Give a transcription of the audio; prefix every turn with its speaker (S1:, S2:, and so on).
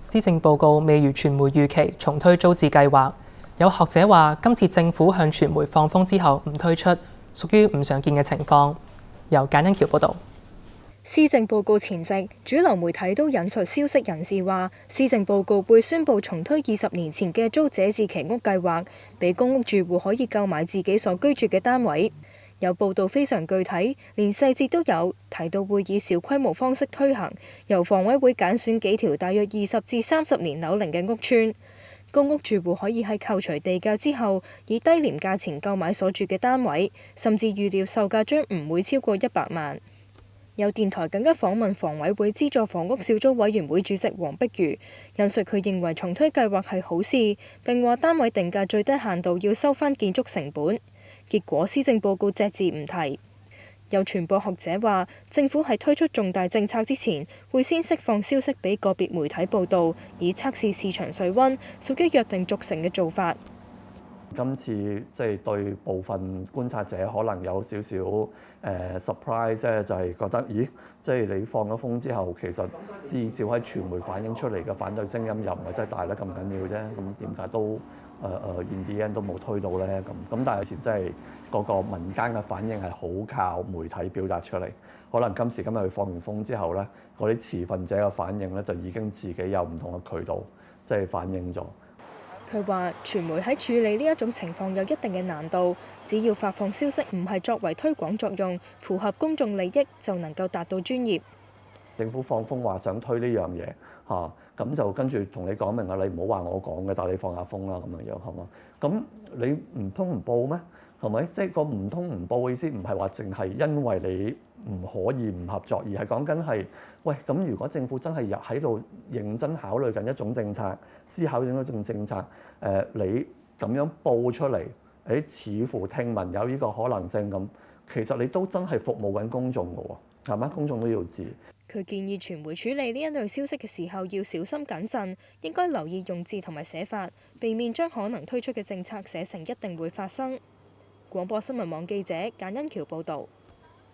S1: 施政報告未如傳媒預期重推租置計劃，有學者話今次政府向傳媒放風之後唔推出，屬於唔常見嘅情況。由簡恩橋報導。
S2: 施政報告前夕，主流媒體都引述消息人士話，施政報告會宣布重推20年前嘅租者置其屋計劃，俾公屋住戶可以購買自己所居住嘅單位。有報道非常具體，連細節都有提到會以小規模方式推行，由房委會揀選幾條大約20至30年樓齡嘅屋邨，公屋住戶可以喺扣除地價之後，以低廉價錢購買所住嘅單位，甚至預料售價將唔會超過100萬。有電台更加訪問房委會資助房屋小組委員會主席黃碧如，引述佢認為重推計劃係好事，並話單位定價最低限度要收返建築成本。結果施政報告隻字唔提。有傳播學者話，政府喺推出重大政策之前，會先釋放消息俾個別媒體報導，以測試市場水溫，屬於約定俗成嘅做法。
S3: 今次即係對部分觀察者可能有少少surprise 咧，就係覺得，咦，即係你放咗風之後，其實至少喺傳媒反映出嚟嘅反對聲音又唔係真係大得咁緊要啫。咁點解都in the end都冇推到咧？咁但係以前真係嗰個民間嘅反應係好靠媒體表達出嚟。可能今時今日佢放完風之後咧，嗰啲持份者嘅反應咧就已經自己有唔同嘅渠道即係反映咗。
S2: 佢話：傳媒喺處理呢一種情況有一定嘅難度，只要發放消息唔係作為推廣作用，符合公眾利益，就能夠達到專業。
S3: 政府放風話想推呢樣嘢嚇，咁就跟住同你講明啦，你唔好話我講嘅，但係你放下風啦咁樣樣係嘛？咁你唔通唔報咩？係咪？即係個唔通唔報嘅意思，唔係話淨係因為你唔可以唔合作，而係講緊係，喂，咁如果政府真係喺度認真考慮緊一種政策，思考緊一種政策，你咁樣報出嚟，似乎聽聞有呢個可能性咁，其實你都真係服務緊公眾㗎喎，係嘛？公眾都要知。
S2: 佢建議傳媒處理呢一類消息嘅時候要小心謹慎，應該留意用字同埋寫法，避免將可能推出嘅政策寫成一定會發生。廣播新聞網記者簡恩橋報導。